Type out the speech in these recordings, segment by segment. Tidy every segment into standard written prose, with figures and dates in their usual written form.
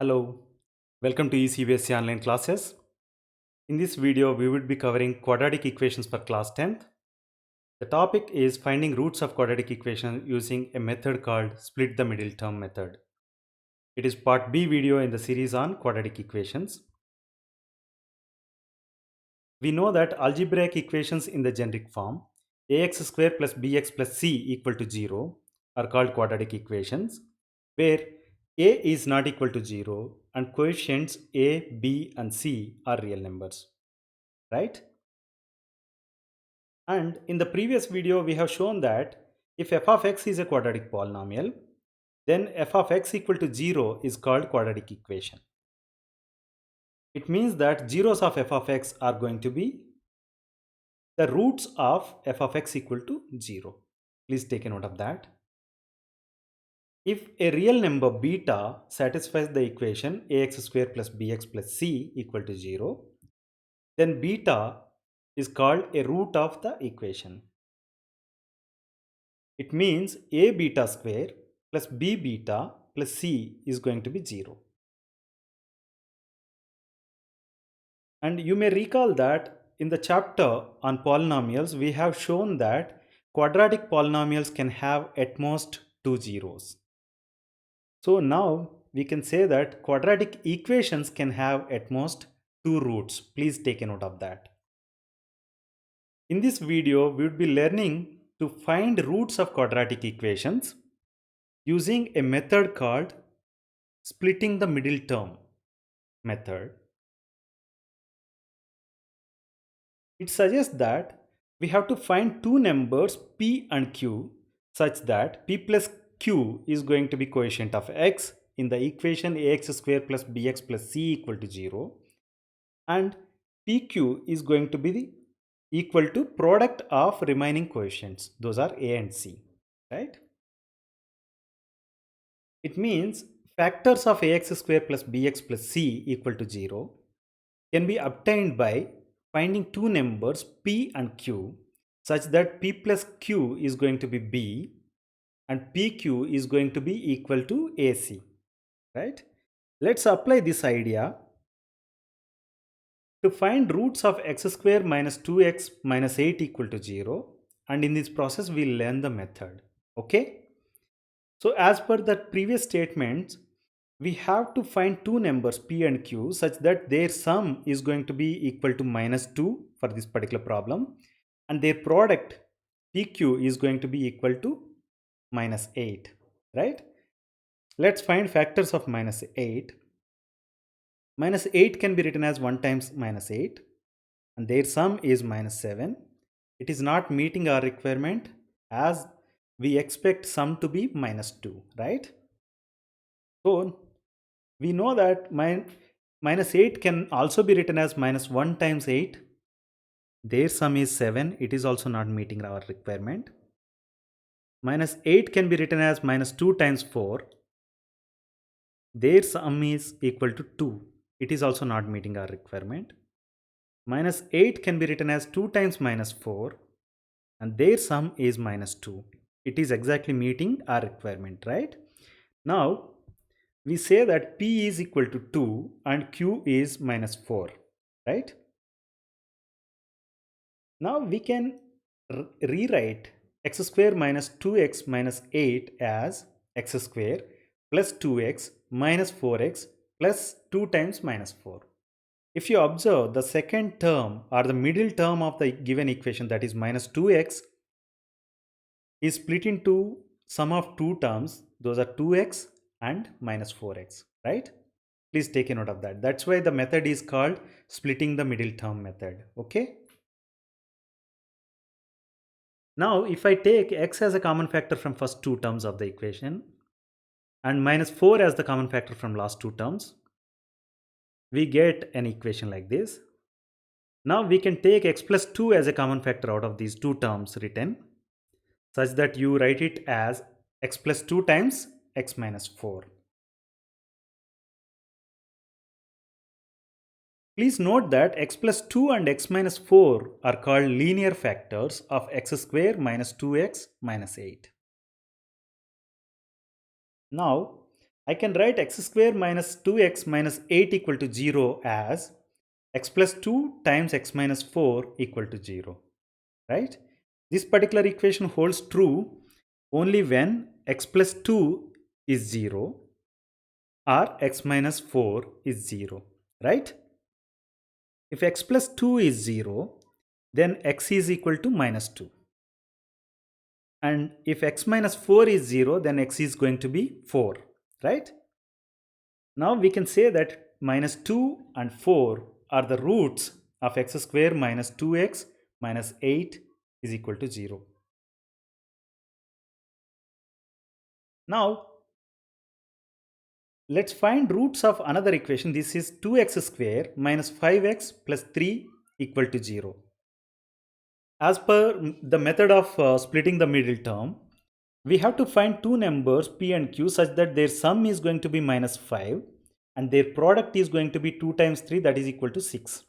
Hello, welcome to eCBSC online classes. In this video, we would be covering quadratic equations for class 10th. The topic is finding roots of quadratic equations using a method called split the middle term method. It is part B video in the series on quadratic equations. We know that algebraic equations in the generic form ax square plus bx plus c equal to 0 are called quadratic equations, where a is not equal to 0 and coefficients a, b and c are real numbers, right? And in the previous video, we have shown that if f of x is a quadratic polynomial, then f of x equal to 0 is called quadratic equation. It means that zeros of f of x are going to be the roots of f of x equal to 0. Please take a note of that. If a real number beta satisfies the equation ax square plus bx plus c equal to 0, then beta is called a root of the equation. It means a beta square plus b beta plus c is going to be 0. And you may recall that in the chapter on polynomials, we have shown that quadratic polynomials can have at most two zeros. So now we can say that quadratic equations can have at most two roots. Please take a note of that. In this video, we would be learning to find roots of quadratic equations using a method called splitting the middle term method. It suggests that we have to find two numbers p and q such that p plus q is going to be coefficient of x in the equation ax square plus bx plus c equal to 0, and pq is going to be equal to product of remaining coefficients. Those are a and c, right? It means factors of ax square plus bx plus c equal to 0 can be obtained by finding two numbers p and q such that p plus q is going to be b and pq is going to be equal to ac, right? Let's apply this idea to find roots of x square minus 2x minus 8 equal to 0, and in this process we'll learn the method. Okay, so as per the previous statements, we have to find two numbers p and q such that their sum is going to be equal to minus 2 for this particular problem, and their product pq is going to be equal to minus 8, right? Let's find factors of minus 8. Minus 8 can be written as 1 times minus 8, and their sum is minus 7. It is not meeting our requirement as we expect sum to be minus 2, right? So we know that minus 8 can also be written as minus 1 times 8. Their sum is 7. It is also not meeting our requirement. Minus 8 can be written as minus 2 times 4. Their sum is equal to 2. It is also not meeting our requirement. Minus 8 can be written as 2 times minus 4, and their sum is minus 2. It is exactly meeting our requirement, right? Now we say that p is equal to 2 and q is minus 4, right? Now we can rewrite x square minus 2x minus 8 as x square plus 2x minus 4x plus 2 times minus 4. If you observe, the second term or the middle term of the given equation, that is minus 2x, is split into sum of two terms. Those are 2x and minus 4x, right? Please take a note of that. That's why the method is called splitting the middle term method. Okay. Now, if I take x as a common factor from first two terms of the equation and minus 4 as the common factor from last two terms, we get an equation like this. Now we can take x plus 2 as a common factor out of these two terms written, such that you write it as x plus 2 times x minus 4. Please note that x plus 2 and x minus 4 are called linear factors of x square minus 2x minus 8. Now, I can write x square minus 2x minus 8 equal to 0 as x plus 2 times x minus 4 equal to 0, right? This particular equation holds true only when x plus 2 is 0 or x minus 4 is 0, right? If x plus 2 is 0, then x is equal to minus 2. And if x minus 4 is 0, then x is going to be 4, right? Now we can say that minus 2 and 4 are the roots of x square minus 2x minus 8 is equal to 0. Now let's find roots of another equation. This is 2x square minus 5x plus 3 equal to 0. As per the method of splitting the middle term, we have to find two numbers p and q such that their sum is going to be minus 5 and their product is going to be 2 times 3, that is equal to 6.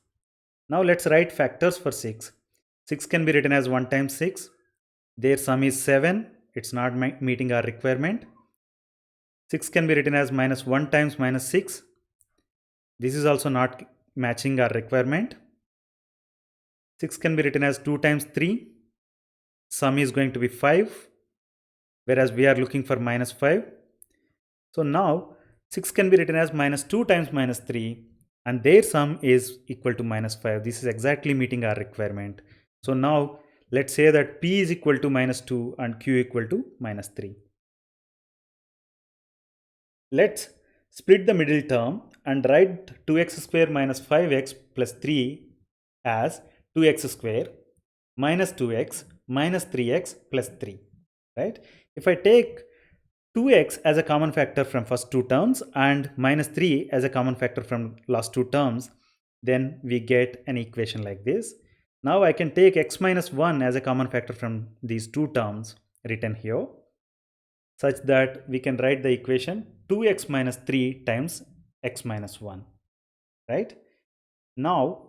Now let's write factors for 6. 6 can be written as 1 times 6. Their sum is 7. It's not meeting our requirement. 6 can be written as minus 1 times minus 6. This is also not matching our requirement. 6 can be written as 2 times 3. Sum is going to be 5, whereas we are looking for minus 5. So now 6 can be written as minus 2 times minus 3 and their sum is equal to minus 5. This is exactly meeting our requirement. So now let's say that p is equal to minus 2 and q equal to minus 3. Let's split the middle term and write 2x square minus 5x plus 3 as 2x square minus 2x minus 3x plus 3, right? If I take 2x as a common factor from first two terms and minus 3 as a common factor from last two terms, then we get an equation like this. Now I can take x minus 1 as a common factor from these two terms written here, such that we can write the equation 2x minus 3 times x minus 1, right? Now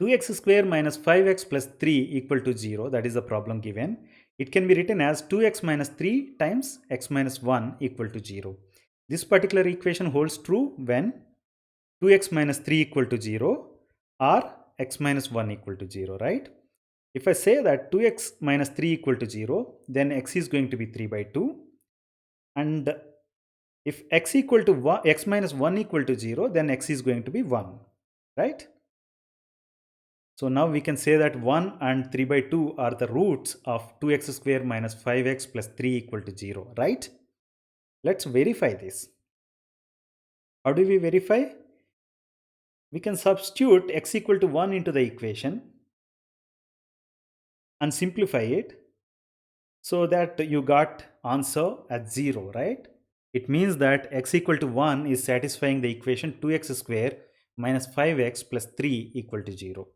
2x square minus 5x plus 3 equal to 0, that is the problem given. It can be written as 2x minus 3 times x minus 1 equal to 0. This particular equation holds true when 2x minus 3 equal to 0 or x minus 1 equal to 0, right? If I say that 2x minus 3 equal to 0, then x is going to be 3 by 2. And if x equal to 1, x minus 1 equal to 0, then x is going to be 1, right? So now we can say that 1 and 3 by 2 are the roots of 2x square minus 5x plus 3 equal to 0, right? Let's verify this. How do we verify? We can substitute x equal to 1 into the equation and simplify it so that you got answer at 0, right? It means that x equal to 1 is satisfying the equation 2x square minus 5x plus 3 equal to 0.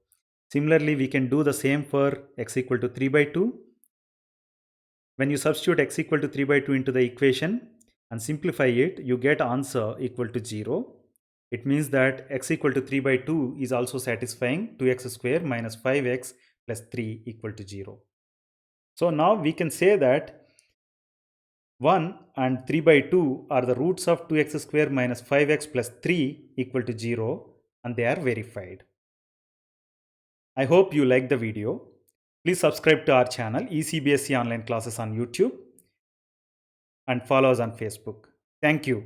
Similarly, we can do the same for x equal to 3 by 2. When you substitute x equal to 3 by 2 into the equation and simplify it, you get answer equal to 0. It means that x equal to 3 by 2 is also satisfying 2x square minus 5x plus 3 equal to 0. So now we can say that 1 and 3 by 2 are the roots of 2x square minus 5x plus 3 equal to 0 and they are verified. I hope you liked the video. Please subscribe to our channel ECBSC Online Classes on YouTube and follow us on Facebook. Thank you.